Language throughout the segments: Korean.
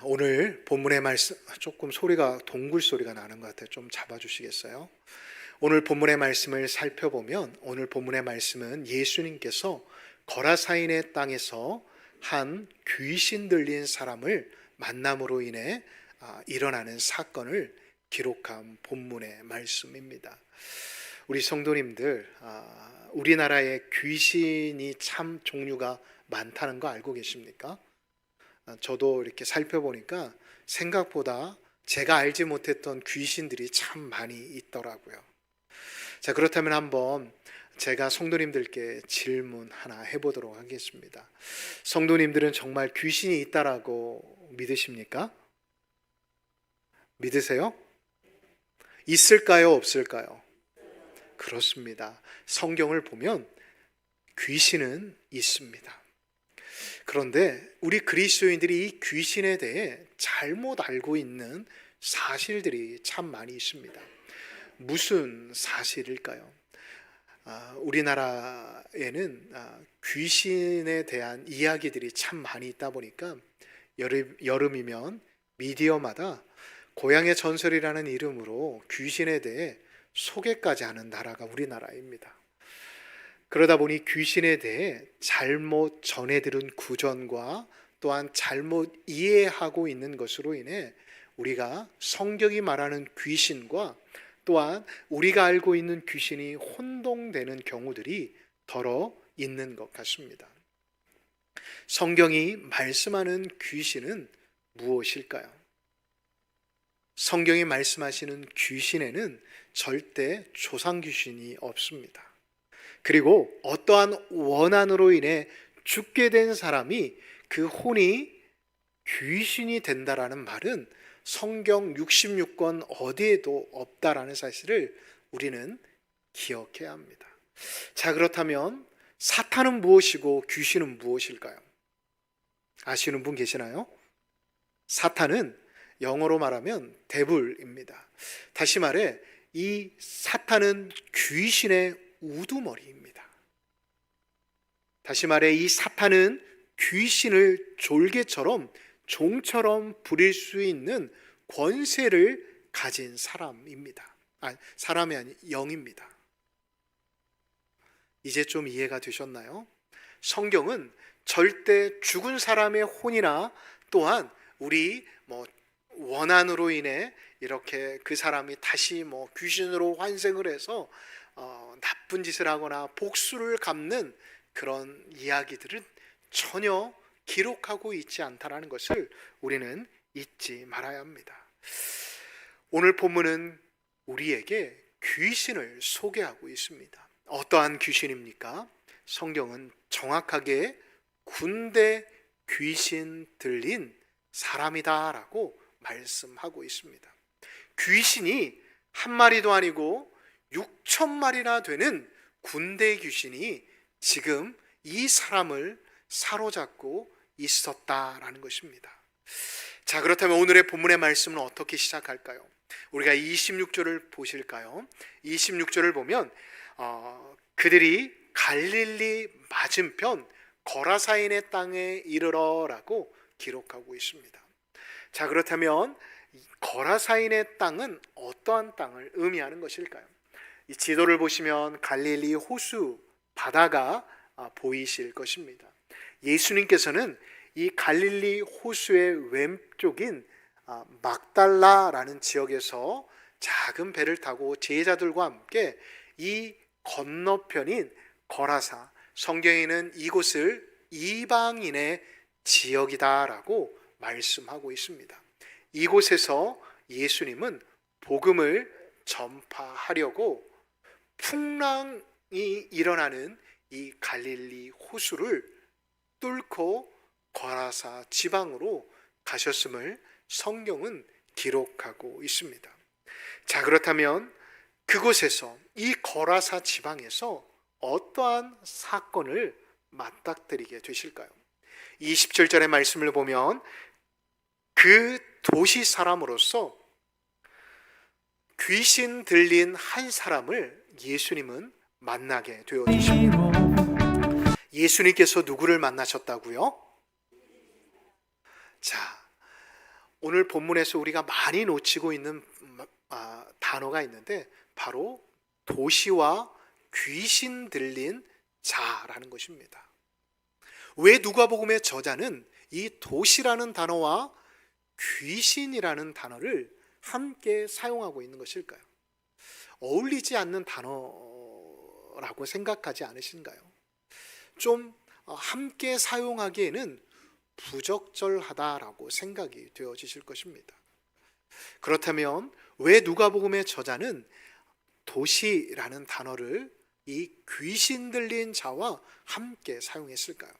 오늘 본문의 말씀 조금 소리가 동굴 소리가 나는 것 같아요. 좀 잡아주시겠어요? 오늘 본문의 말씀을 살펴보면 오늘 본문의 말씀은 예수님께서 거라사인의 땅에서 한 귀신 들린 사람을 만남으로 인해 일어나는 사건을 기록한 본문의 말씀입니다. 우리 성도님들, 우리나라에 귀신이 참 종류가 많다는 거 알고 계십니까? 저도 이렇게 살펴보니까 생각보다 제가 알지 못했던 귀신들이 참 많이 있더라고요. 자, 그렇다면 한번 제가 성도님들께 질문 하나 해보도록 하겠습니다. 성도님들은 정말 귀신이 있다라고 믿으십니까? 믿으세요? 있을까요? 없을까요? 그렇습니다. 성경을 보면 귀신은 있습니다. 그런데 우리 그리스도인들이 이 귀신에 대해 잘못 알고 있는 사실들이 참 많이 있습니다. 무슨 사실일까요? 우리나라에는 귀신에 대한 이야기들이 참 많이 있다 보니까 여름이면 미디어마다 고향의 전설이라는 이름으로 귀신에 대해 소개까지 하는 나라가 우리나라입니다. 그러다 보니 귀신에 대해 잘못 전해들은 구전과 또한 잘못 이해하고 있는 것으로 인해 우리가 성경이 말하는 귀신과 또한 우리가 알고 있는 귀신이 혼동되는 경우들이 더러 있는 것 같습니다. 성경이 말씀하는 귀신은 무엇일까요? 성경이 말씀하시는 귀신에는 절대 조상 귀신이 없습니다. 그리고 어떠한 원한으로 인해 죽게 된 사람이 그 혼이 귀신이 된다라는 말은 성경 66권 어디에도 없다라는 사실을 우리는 기억해야 합니다. 자, 그렇다면 사탄은 무엇이고 귀신은 무엇일까요? 아시는 분 계시나요? 사탄은 영어로 말하면 데블입니다. 다시 말해 이 사탄은 귀신의 우두머리입니다. 다시 말해 이 사탄은 귀신을 졸개처럼 종처럼 부릴 수 있는 권세를 가진 사람입니다. 사람이 아닌 영입니다. 이제 좀 이해가 되셨나요? 성경은 절대 죽은 사람의 혼이나 또한 우리 원한으로 인해 이렇게 그 사람이 다시 귀신으로 환생을 해서 나쁜 짓을 하거나 복수를 갚는 그런 이야기들은 전혀 기록하고 있지 않다라는 것을 우리는 잊지 말아야 합니다. 오늘 본문은 우리에게 귀신을 소개하고 있습니다. 어떠한 귀신입니까? 성경은 정확하게 군대 귀신 들린 사람이다라고 말씀하고 있습니다. 귀신이 한 마리도 아니고 6천 마리나 되는 군대 귀신이 지금 이 사람을 사로잡고 있었다라는 것입니다. 자, 그렇다면 오늘의 본문의 말씀은 어떻게 시작할까요? 우리가 26절을 보실까요? 26절을 보면 그들이 갈릴리 맞은편 거라사인의 땅에 이르러라고 기록하고 있습니다. 자, 그렇다면 거라사인의 땅은 어떠한 땅을 의미하는 것일까요? 이 지도를 보시면 갈릴리 호수 바다가 보이실 것입니다. 예수님께서는 이 갈릴리 호수의 왼쪽인 막달라라는 지역에서 작은 배를 타고 제자들과 함께 이 건너편인 거라사, 성경에는 이곳을 이방인의 지역이다라고 말씀하고 있습니다. 이곳에서 예수님은 복음을 전파하려고 풍랑이 일어나는 이 갈릴리 호수를 뚫고 거라사 지방으로 가셨음을 성경은 기록하고 있습니다. 자, 그렇다면 그곳에서 이 거라사 지방에서 어떠한 사건을 맞닥뜨리게 되실까요? 27절의 말씀을 보면 그 도시 사람으로서 귀신 들린 한 사람을 예수님은 만나게 되어주십니다. 예수님께서 누구를 만나셨다고요? 자, 오늘 본문에서 우리가 많이 놓치고 있는 단어가 있는데 바로 도시와 귀신 들린 자라는 것입니다. 왜 누가복음의 저자는 이 도시라는 단어와 귀신이라는 단어를 함께 사용하고 있는 것일까요? 어울리지 않는 단어라고 생각하지 않으신가요? 좀 함께 사용하기에는 부적절하다라고 생각이 되어지실 것입니다. 그렇다면 왜 누가복음의 저자는 도시라는 단어를 이 귀신 들린 자와 함께 사용했을까요?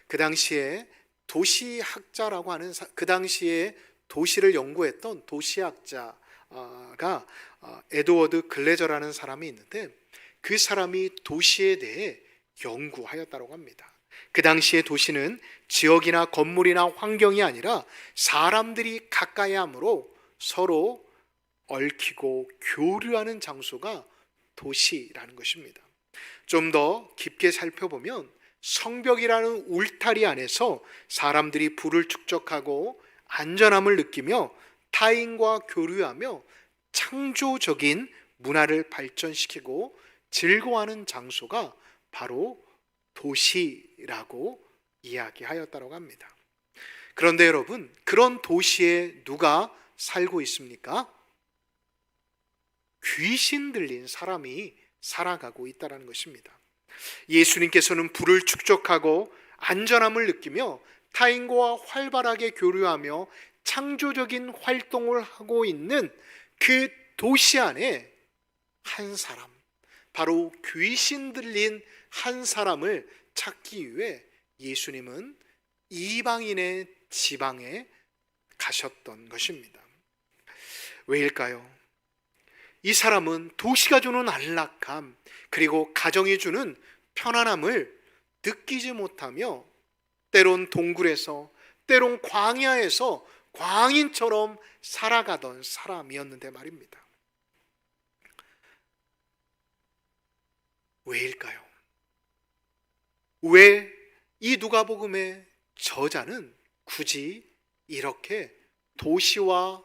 그 당시에 도시학자라고 하는 그 당시에 도시를 연구했던 도시학자가 에드워드 글래저라는 사람이 있는데 그 사람이 도시에 대해 연구하였다고 합니다. 그 당시의 도시는 지역이나 건물이나 환경이 아니라 사람들이 가까이 함으로 서로 얽히고 교류하는 장소가 도시라는 것입니다. 좀 더 깊게 살펴보면 성벽이라는 울타리 안에서 사람들이 부를 축적하고 안전함을 느끼며 타인과 교류하며 창조적인 문화를 발전시키고 즐거워하는 장소가 바로 도시라고 이야기하였다고 합니다. 그런데 여러분, 그런 도시에 누가 살고 있습니까? 귀신 들린 사람이 살아가고 있다는 것입니다. 예수님께서는 불을 축적하고 안전함을 느끼며 타인과 활발하게 교류하며 창조적인 활동을 하고 있는 그 도시 안에 한 사람, 바로 귀신 들린 한 사람을 찾기 위해 예수님은 이방인의 지방에 가셨던 것입니다. 왜일까요? 이 사람은 도시가 주는 안락함, 그리고 가정이 주는 편안함을 느끼지 못하며 때론 동굴에서, 때론 광야에서 광인처럼 살아가던 사람이었는데 말입니다. 왜일까요? 왜 이 누가복음의 저자는 굳이 이렇게 도시와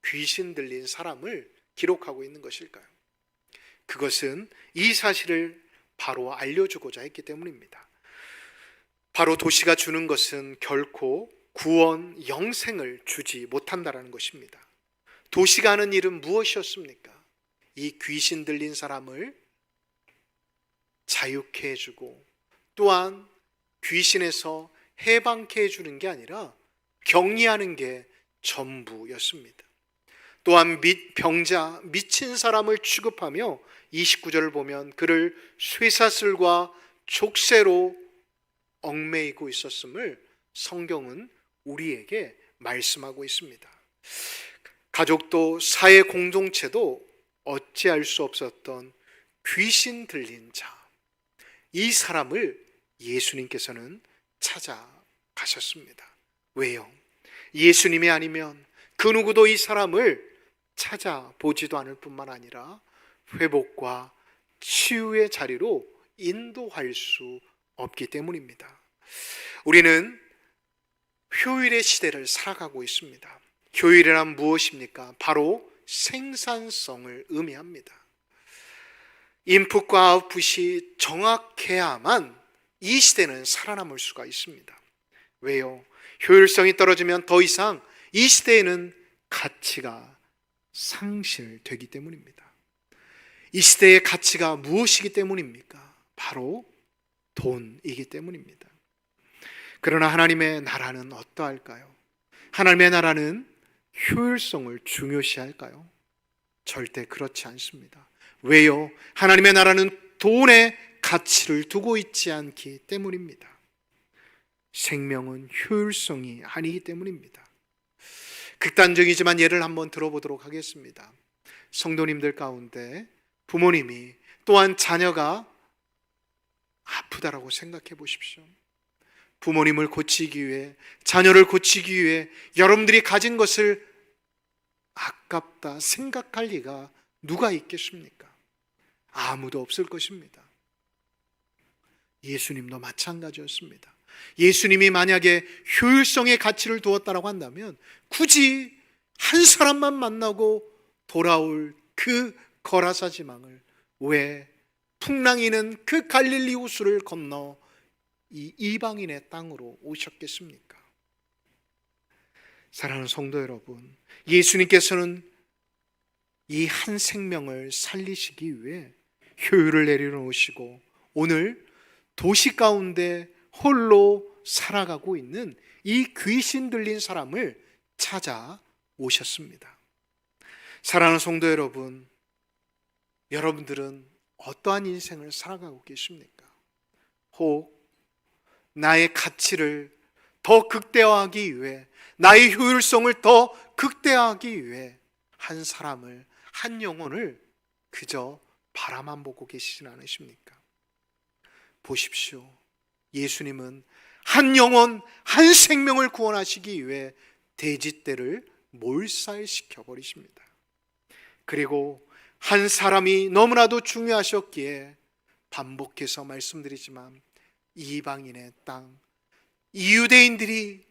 귀신 들린 사람을 기록하고 있는 것일까요? 그것은 이 사실을 바로 알려주고자 했기 때문입니다. 바로 도시가 주는 것은 결코 구원, 영생을 주지 못한다는 것입니다. 도시가 하는 일은 무엇이었습니까? 이 귀신 들린 사람을 자유케 해주고 또한 귀신에서 해방케 해주는 게 아니라 격리하는 게 전부였습니다. 또한 병자, 미친 사람을 취급하며 29절을 보면 그를 쇠사슬과 족쇄로 얽매이고 있었음을 성경은 우리에게 말씀하고 있습니다. 가족도 사회 공동체도 어찌할 수 없었던 귀신 들린 자, 이 사람을 예수님께서는 찾아가셨습니다. 왜요? 예수님이 아니면 그 누구도 이 사람을 찾아보지도 않을 뿐만 아니라 회복과 치유의 자리로 인도할 수 없기 때문입니다. 우리는 효율의 시대를 살아가고 있습니다. 효율이란 무엇입니까? 바로 생산성을 의미합니다. 인풋과 아웃풋이 정확해야만 이 시대는 살아남을 수가 있습니다. 왜요? 효율성이 떨어지면 더 이상 이 시대에는 가치가 상실되기 때문입니다. 이 시대의 가치가 무엇이기 때문입니까? 바로 돈이기 때문입니다. 그러나 하나님의 나라는 어떠할까요? 하나님의 나라는 효율성을 중요시할까요? 절대 그렇지 않습니다. 왜요? 하나님의 나라는 돈에 가치를 두고 있지 않기 때문입니다. 생명은 효율성이 아니기 때문입니다. 극단적이지만 예를 한번 들어보도록 하겠습니다. 성도님들 가운데 부모님이 또한 자녀가 아프다라고 생각해 보십시오. 부모님을 고치기 위해, 자녀를 고치기 위해 여러분들이 가진 것을 아깝다 생각할 리가 누가 있겠습니까? 아무도 없을 것입니다. 예수님도 마찬가지였습니다. 예수님이 만약에 효율성의 가치를 두었다라고 한다면 굳이 한 사람만 만나고 돌아올 그 거라사 지망을 왜 풍랑이는 그 갈릴리 호수를 건너 이 이방인의 땅으로 오셨겠습니까? 사랑하는 성도 여러분, 예수님께서는 이 한 생명을 살리시기 위해 효율을 내려놓으시고 오늘 도시 가운데 홀로 살아가고 있는 이 귀신 들린 사람을 찾아오셨습니다. 사랑하는 성도 여러분, 여러분들은 어떠한 인생을 살아가고 계십니까? 혹 나의 가치를 더 극대화하기 위해, 나의 효율성을 더 극대화하기 위해 한 사람을, 한 영혼을 그저 바라만 보고 계시진 않으십니까? 보십시오. 예수님은 한 영혼, 한 생명을 구원하시기 위해 돼지떼를 몰살시켜 버리십니다. 그리고 한 사람이 너무나도 중요하셨기에 반복해서 말씀드리지만 이방인의 땅, 이유대인들이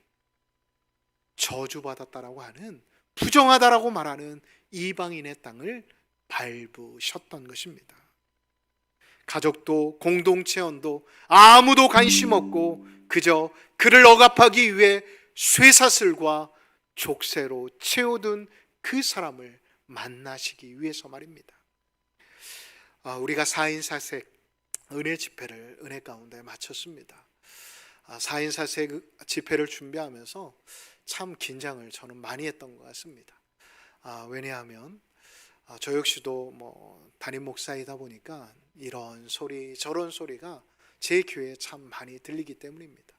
저주받았다라고 하는, 부정하다라고 말하는 이방인의 땅을 밟으셨던 것입니다. 가족도 공동체원도 아무도 관심 없고 그저 그를 억압하기 위해 쇠사슬과 족쇄로 채워둔 그 사람을 만나시기 위해서 말입니다. 우리가 4인 4색 은혜 집회를 은혜 가운데 마쳤습니다. 4인 4색 집회를 준비하면서 참 긴장을 저는 많이 했던 것 같습니다. 왜냐하면 저 역시도 담임 목사이다 보니까 이런 소리 저런 소리가 제 교회에 참 많이 들리기 때문입니다.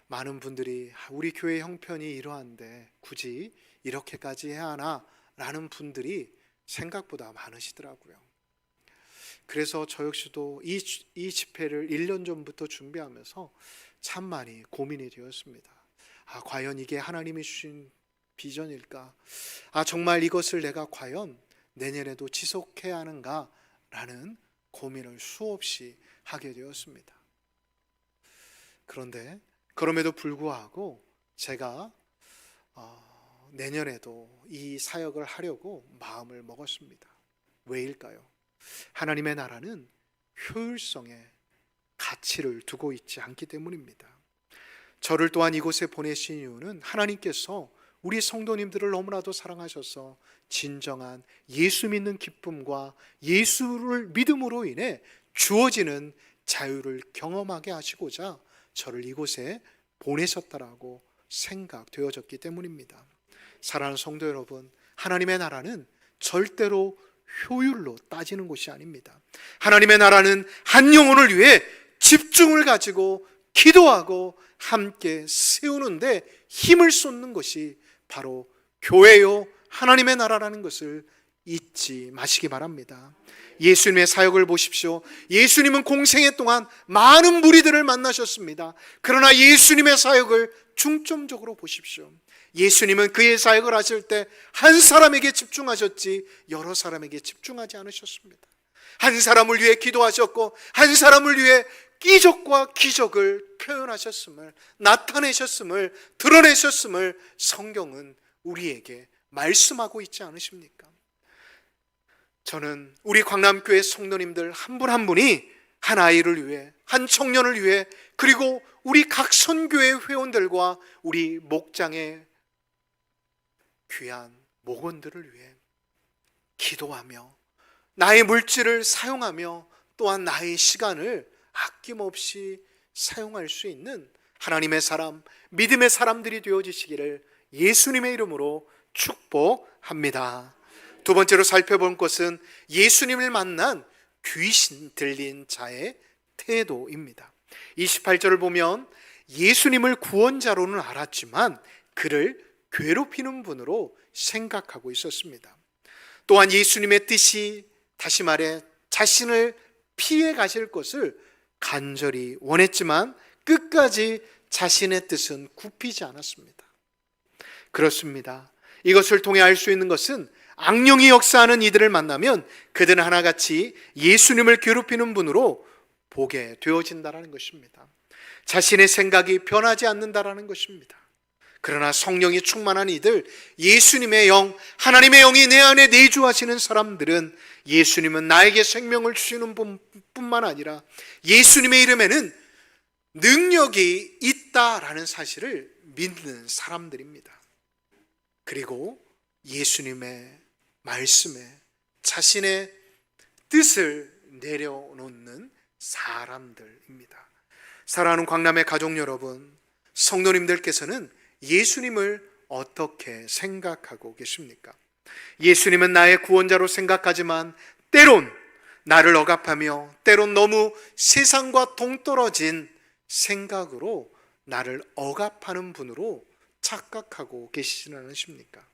많은 분들이 우리 교회 형편이 이러한데 굳이 이렇게까지 해야 하나 라는 분들이 생각보다 많으시더라고요. 그래서 저 역시도 이 집회를 1년 전부터 준비하면서 참 많이 고민이 되었습니다. 과연 이게 하나님이 주신 비전일까? 정말 이것을 내가 과연 내년에도 지속해야 하는가? 라는 고민을 수없이 하게 되었습니다. 그런데 그럼에도 불구하고 제가 내년에도 이 사역을 하려고 마음을 먹었습니다. 왜일까요? 하나님의 나라는 효율성에 가치를 두고 있지 않기 때문입니다. 저를 또한 이곳에 보내신 이유는 하나님께서 우리 성도님들을 너무나도 사랑하셔서 진정한 예수 믿는 기쁨과 예수를 믿음으로 인해 주어지는 자유를 경험하게 하시고자 저를 이곳에 보내셨다라고 생각되어졌기 때문입니다. 사랑하는 성도 여러분, 하나님의 나라는 절대로 효율로 따지는 곳이 아닙니다. 하나님의 나라는 한 영혼을 위해 집중을 가지고 기도하고 함께 세우는데 힘을 쏟는 것이 바로 교회요 하나님의 나라라는 것을 잊지 마시기 바랍니다. 예수님의 사역을 보십시오. 예수님은 공생애 동안 많은 무리들을 만나셨습니다. 그러나 예수님의 사역을 중점적으로 보십시오. 예수님은 그의 사역을 하실 때 한 사람에게 집중하셨지 여러 사람에게 집중하지 않으셨습니다. 한 사람을 위해 기도하셨고 한 사람을 위해 기적과 기적을 표현하셨음을, 나타내셨음을, 드러내셨음을 성경은 우리에게 말씀하고 있지 않으십니까? 저는 우리 광남교회 성도님들 한 분 한 분이 한 아이를 위해, 한 청년을 위해, 그리고 우리 각 선교회 회원들과 우리 목장의 귀한 목원들을 위해 기도하며 나의 물질을 사용하며 또한 나의 시간을 아낌없이 사용할 수 있는 하나님의 사람, 믿음의 사람들이 되어지시기를 예수님의 이름으로 축복합니다. 두 번째로 살펴볼 것은 예수님을 만난 귀신 들린 자의 태도입니다. 28절을 보면 예수님을 구원자로는 알았지만 그를 괴롭히는 분으로 생각하고 있었습니다. 또한 예수님의 뜻이, 다시 말해 자신을 피해 가실 것을 간절히 원했지만 끝까지 자신의 뜻은 굽히지 않았습니다. 그렇습니다. 이것을 통해 알 수 있는 것은 악령이 역사하는 이들을 만나면 그들은 하나같이 예수님을 괴롭히는 분으로 보게 되어진다는 것입니다. 자신의 생각이 변하지 않는다는 것입니다. 그러나 성령이 충만한 이들, 예수님의 영, 하나님의 영이 내 안에 내주하시는 사람들은 예수님은 나에게 생명을 주시는 뿐만 아니라 예수님의 이름에는 능력이 있다라는 사실을 믿는 사람들입니다. 그리고 예수님의 말씀에 자신의 뜻을 내려놓는 사람들입니다. 사랑하는 광남의 가족 여러분, 성도님들께서는 예수님을 어떻게 생각하고 계십니까? 예수님은 나의 구원자로 생각하지만 때론 나를 억압하며 때론 너무 세상과 동떨어진 생각으로 나를 억압하는 분으로 착각하고 계시지는 않으십니까?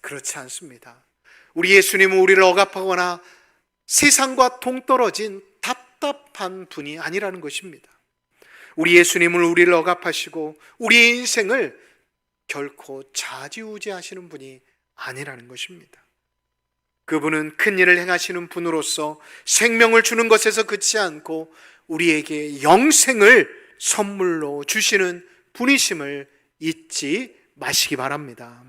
그렇지 않습니다. 우리 예수님은 우리를 억압하거나 세상과 동떨어진 답답한 분이 아니라는 것입니다. 우리 예수님은 우리를 억압하시고 우리의 인생을 결코 좌지우지하시는 분이 아니라는 것입니다. 그분은 큰 일을 행하시는 분으로서 생명을 주는 것에서 그치지 않고 우리에게 영생을 선물로 주시는 분이심을 잊지 마시기 바랍니다.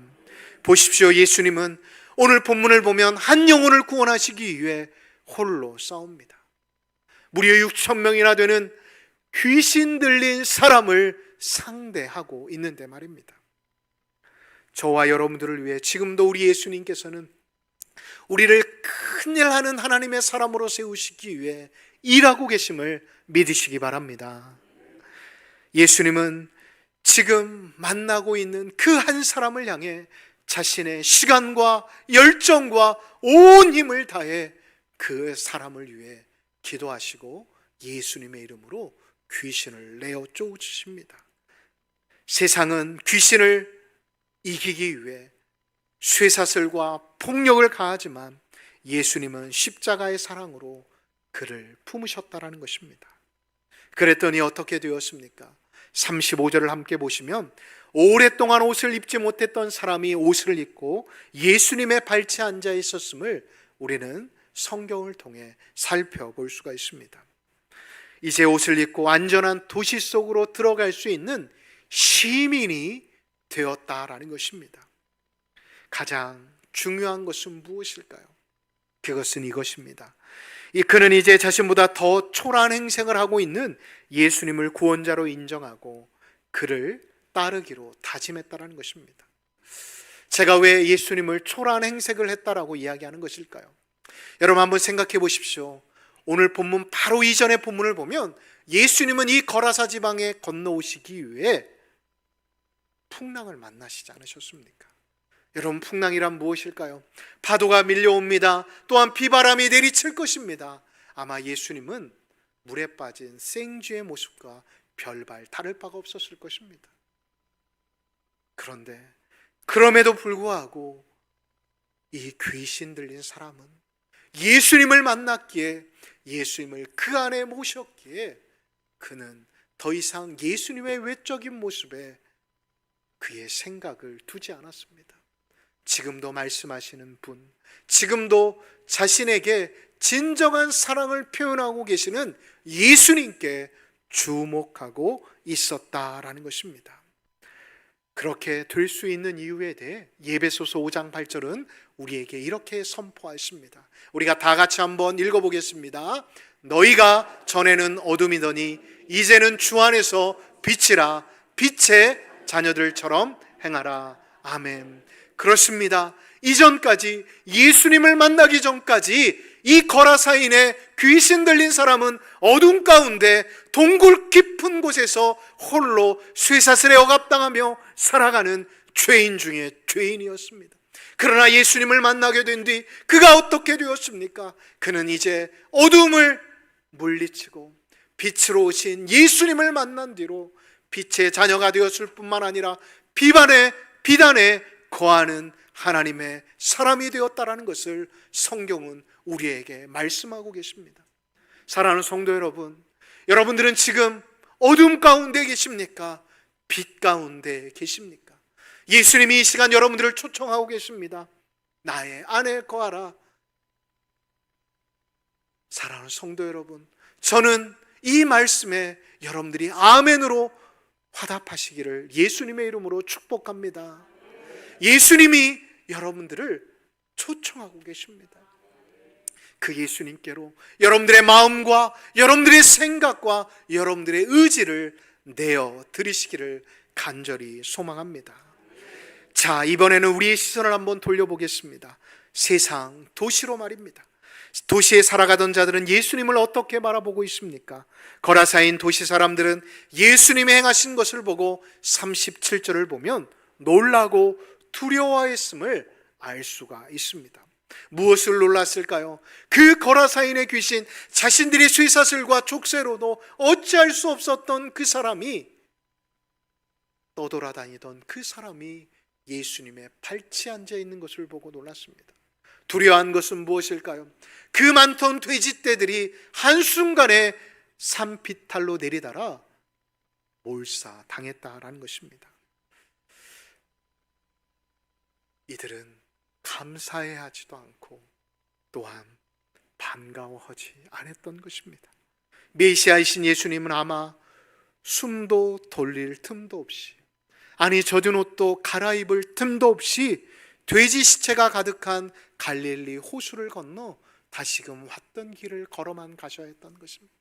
보십시오. 예수님은 오늘 본문을 보면 한 영혼을 구원하시기 위해 홀로 싸웁니다. 무려 6,000명이나 되는 귀신 들린 사람을 상대하고 있는데 말입니다. 저와 여러분들을 위해 지금도 우리 예수님께서는 우리를 큰일 하는 하나님의 사람으로 세우시기 위해 일하고 계심을 믿으시기 바랍니다. 예수님은 지금 만나고 있는 그 한 사람을 향해 자신의 시간과 열정과 온 힘을 다해 그 사람을 위해 기도하시고 예수님의 이름으로 귀신을 내어 쫓으십니다. 세상은 귀신을 이기기 위해 쇠사슬과 폭력을 가하지만 예수님은 십자가의 사랑으로 그를 품으셨다라는 것입니다. 그랬더니 어떻게 되었습니까? 35절을 함께 보시면 오랫동안 옷을 입지 못했던 사람이 옷을 입고 예수님의 발치에 앉아 있었음을 우리는 성경을 통해 살펴볼 수가 있습니다. 이제 옷을 입고 안전한 도시 속으로 들어갈 수 있는 시민이 되었다라는 것입니다. 가장 중요한 것은 무엇일까요? 그것은 이것입니다. 그는 이제 자신보다 더 초라한 행색을 하고 있는 예수님을 구원자로 인정하고 그를 따르기로 다짐했다라는 것입니다. 제가 왜 예수님을 초라한 행색을 했다라고 이야기하는 것일까요? 여러분 한번 생각해 보십시오. 오늘 본문 바로 이전의 본문을 보면 예수님은 이 거라사 지방에 건너오시기 위해 풍랑을 만나시지 않으셨습니까? 여러분, 풍랑이란 무엇일까요? 파도가 밀려옵니다. 또한 비바람이 내리칠 것입니다. 아마 예수님은 물에 빠진 생쥐의 모습과 별발 다를 바가 없었을 것입니다. 그런데 그럼에도 불구하고 이 귀신 들린 사람은 예수님을 만났기에, 예수님을 그 안에 모셨기에 그는 더 이상 예수님의 외적인 모습에 그의 생각을 두지 않았습니다. 지금도 말씀하시는 분, 지금도 자신에게 진정한 사랑을 표현하고 계시는 예수님께 주목하고 있었다라는 것입니다. 그렇게 될 수 있는 이유에 대해 에베소서 5장 8절은 우리에게 이렇게 선포하십니다. 우리가 다 같이 한번 읽어보겠습니다. 너희가 전에는 어둠이더니 이제는 주 안에서 빛이라, 빛의 자녀들처럼 행하라. 아멘. 그렇습니다. 이전까지, 예수님을 만나기 전까지 이 거라사인의 귀신 들린 사람은 어둠 가운데 동굴 깊은 곳에서 홀로 쇠사슬에 억압당하며 살아가는 죄인 중에 죄인이었습니다. 그러나 예수님을 만나게 된 뒤 그가 어떻게 되었습니까? 그는 이제 어둠을 물리치고 빛으로 오신 예수님을 만난 뒤로 빛의 자녀가 되었을 뿐만 아니라 비단에 거하는 하나님의 사람이 되었다라는 것을 성경은 우리에게 말씀하고 계십니다. 사랑하는 성도 여러분, 여러분들은 지금 어둠 가운데 계십니까? 빛 가운데 계십니까? 예수님이 이 시간 여러분들을 초청하고 계십니다. 나의 안에 거하라. 사랑하는 성도 여러분, 저는 이 말씀에 여러분들이 아멘으로 화답하시기를 예수님의 이름으로 축복합니다. 예수님이 여러분들을 초청하고 계십니다. 그 예수님께로 여러분들의 마음과 여러분들의 생각과 여러분들의 의지를 내어 드리시기를 간절히 소망합니다. 자, 이번에는 우리의 시선을 한번 돌려보겠습니다. 세상, 도시로 말입니다. 도시에 살아가던 자들은 예수님을 어떻게 바라보고 있습니까? 거라사인 도시 사람들은 예수님이 행하신 것을 보고 37절을 보면 놀라고 두려워했음을 알 수가 있습니다. 무엇을 놀랐을까요? 그 거라사인의 귀신, 자신들의 쇠사슬과 족쇄로도 어찌할 수 없었던 그 사람이, 떠돌아다니던 그 사람이 예수님의 발치에 앉아 있는 것을 보고 놀랐습니다. 두려워한 것은 무엇일까요? 그 많던 돼지떼들이 한순간에 산비탈로 내리달아 몰사당했다라는 것입니다. 이들은 감사해야 하지도 않고 또한 반가워하지 않았던 것입니다. 메시아이신 예수님은 아마 숨도 돌릴 틈도 없이, 아니 젖은 옷도 갈아입을 틈도 없이 돼지 시체가 가득한 갈릴리 호수를 건너 다시금 왔던 길을 걸어만 가셔야 했던 것입니다.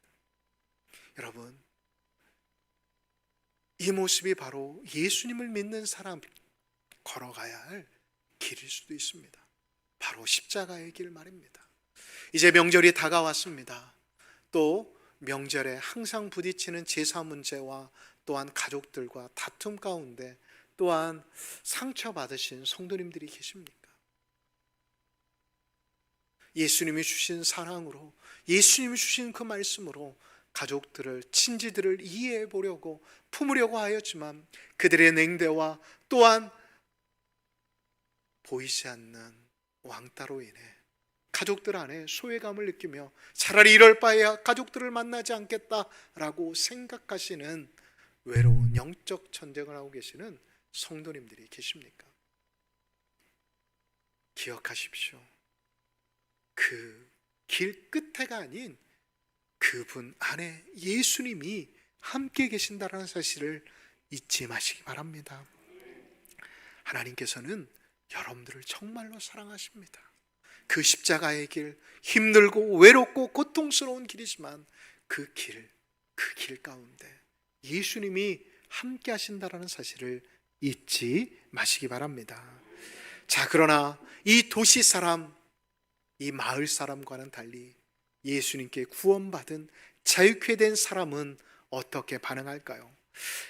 여러분, 이 모습이 바로 예수님을 믿는 사람 걸어가야 할 길일 수도 있습니다. 바로 십자가의 길 말입니다. 이제 명절이 다가왔습니다. 또 명절에 항상 부딪히는 제사 문제와 또한 가족들과 다툼 가운데 또한 상처받으신 성도님들이 계십니까? 예수님이 주신 사랑으로, 예수님이 주신 그 말씀으로 가족들을, 친지들을 이해해 보려고 품으려고 하였지만 그들의 냉대와 또한 보이지 않는 왕따로 인해 가족들 안에 소외감을 느끼며 차라리 이럴 바에야 가족들을 만나지 않겠다라고 생각하시는 외로운 영적 전쟁을 하고 계시는 성도님들이 계십니까? 기억하십시오. 그 길 끝에가 아닌 그분 안에 예수님이 함께 계신다는 사실을 잊지 마시기 바랍니다. 하나님께서는 여러분들을 정말로 사랑하십니다. 그 십자가의 길, 힘들고 외롭고 고통스러운 길이지만 그 길 가운데 예수님이 함께 하신다는 사실을 잊지 마시기 바랍니다. 자, 그러나 이 도시 사람, 이 마을 사람과는 달리 예수님께 구원받은 자유케 된 사람은 어떻게 반응할까요?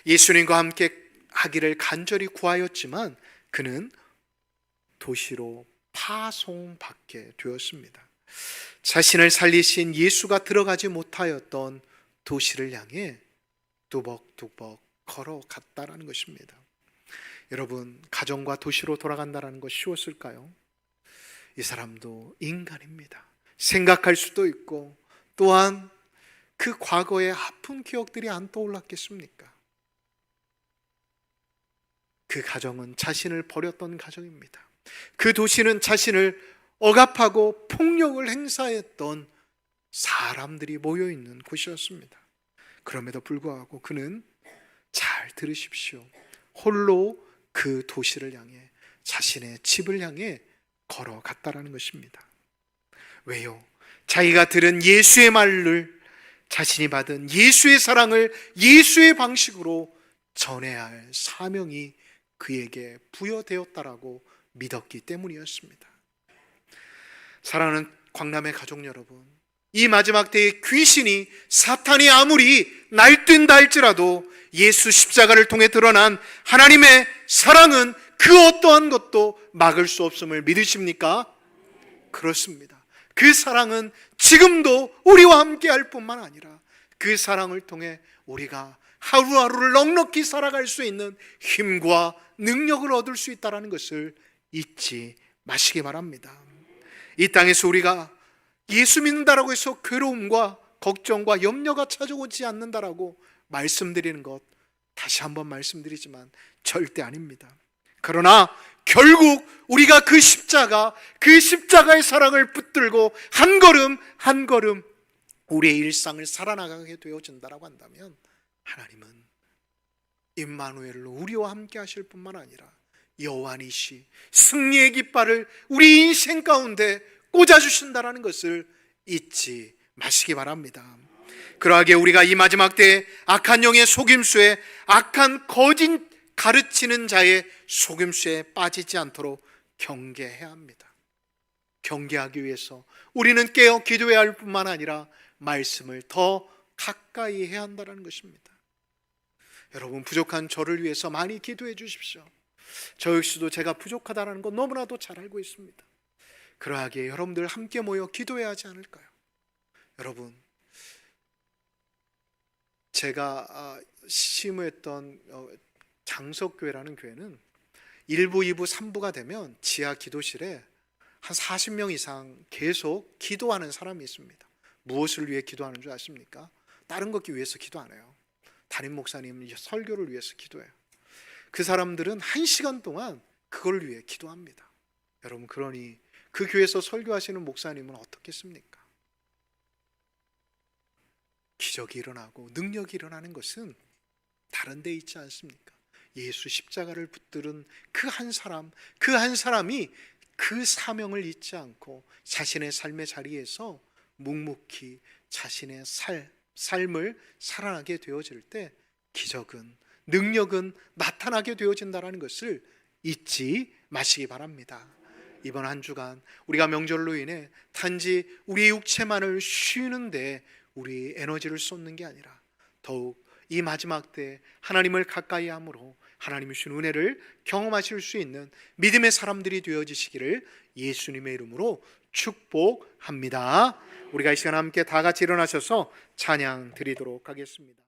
예수님과 함께 하기를 간절히 구하였지만 그는 도시로 파송받게 되었습니다. 자신을 살리신 예수가 들어가지 못하였던 도시를 향해 뚜벅뚜벅 걸어갔다라는 것입니다. 여러분, 가정과 도시로 돌아간다는 것 쉬웠을까요? 이 사람도 인간입니다. 생각할 수도 있고 또한 그 과거의 아픈 기억들이 안 떠올랐겠습니까? 그 가정은 자신을 버렸던 가정입니다. 그 도시는 자신을 억압하고 폭력을 행사했던 사람들이 모여있는 곳이었습니다. 그럼에도 불구하고 그는, 잘 들으십시오, 홀로 그 도시를 향해, 자신의 집을 향해 걸어갔다라는 것입니다. 왜요? 자기가 들은 예수의 말을, 자신이 받은 예수의 사랑을 예수의 방식으로 전해야 할 사명이 그에게 부여되었다라고 믿었기 때문이었습니다. 사랑하는 광남의 가족 여러분, 이 마지막 때에 귀신이, 사탄이 아무리 날뛴다 할지라도 예수 십자가를 통해 드러난 하나님의 사랑은 그 어떠한 것도 막을 수 없음을 믿으십니까? 그렇습니다. 그 사랑은 지금도 우리와 함께 할 뿐만 아니라 그 사랑을 통해 우리가 하루하루를 넉넉히 살아갈 수 있는 힘과 능력을 얻을 수 있다는 것을 잊지 마시기 바랍니다. 이 땅에서 우리가 예수 믿는다라고 해서 괴로움과 걱정과 염려가 찾아오지 않는다라고 말씀드리는 것, 다시 한번 말씀드리지만 절대 아닙니다. 그러나 결국 우리가 그 십자가의 사랑을 붙들고 한 걸음 한 걸음 우리의 일상을 살아나가게 되어진다라고 한다면 하나님은 임마누엘로 우리와 함께 하실 뿐만 아니라 여호와니시 승리의 깃발을 우리 인생 가운데 꽂아주신다라는 것을 잊지 마시기 바랍니다. 그러하게 우리가 이 마지막 때에 악한 영의 속임수에, 악한 거짓 가르치는 자의 속임수에 빠지지 않도록 경계해야 합니다. 경계하기 위해서 우리는 깨어 기도해야 할 뿐만 아니라 말씀을 더 가까이 해야 한다는 것입니다. 여러분, 부족한 저를 위해서 많이 기도해 주십시오. 저 역시도 제가 부족하다는 것 너무나도 잘 알고 있습니다. 그러하기에 여러분들 함께 모여 기도해야 하지 않을까요? 여러분, 제가 심무했던 장석교회라는 교회는 1부, 2부, 3부가 되면 지하 기도실에 한 40명 이상 계속 기도하는 사람이 있습니다. 무엇을 위해 기도하는 줄 아십니까? 다른 것 위해서 기도 안 해요. 담임 목사님 설교를 위해서 기도해요. 그 사람들은 1시간 동안 그걸 위해 기도합니다. 여러분, 그러니 그 교회에서 설교하시는 목사님은 어떻겠습니까? 기적이 일어나고 능력이 일어나는 것은 다른 데 있지 않습니까? 예수 십자가를 붙들은 그 한 사람이 그 사명을 잊지 않고 자신의 삶의 자리에서 묵묵히 자신의 삶을 살아나게 되어질 때 기적은, 능력은 나타나게 되어진다는 것을 잊지 마시기 바랍니다. 이번 한 주간 우리가 명절로 인해 단지 우리 육체만을 쉬는데 우리 에너지를 쏟는 게 아니라 더욱 이 마지막 때 하나님을 가까이 함으로 하나님이 주신 은혜를 경험하실 수 있는 믿음의 사람들이 되어지시기를 예수님의 이름으로 축복합니다. 우리가 이 시간 함께 다 같이 일어나셔서 찬양 드리도록 하겠습니다.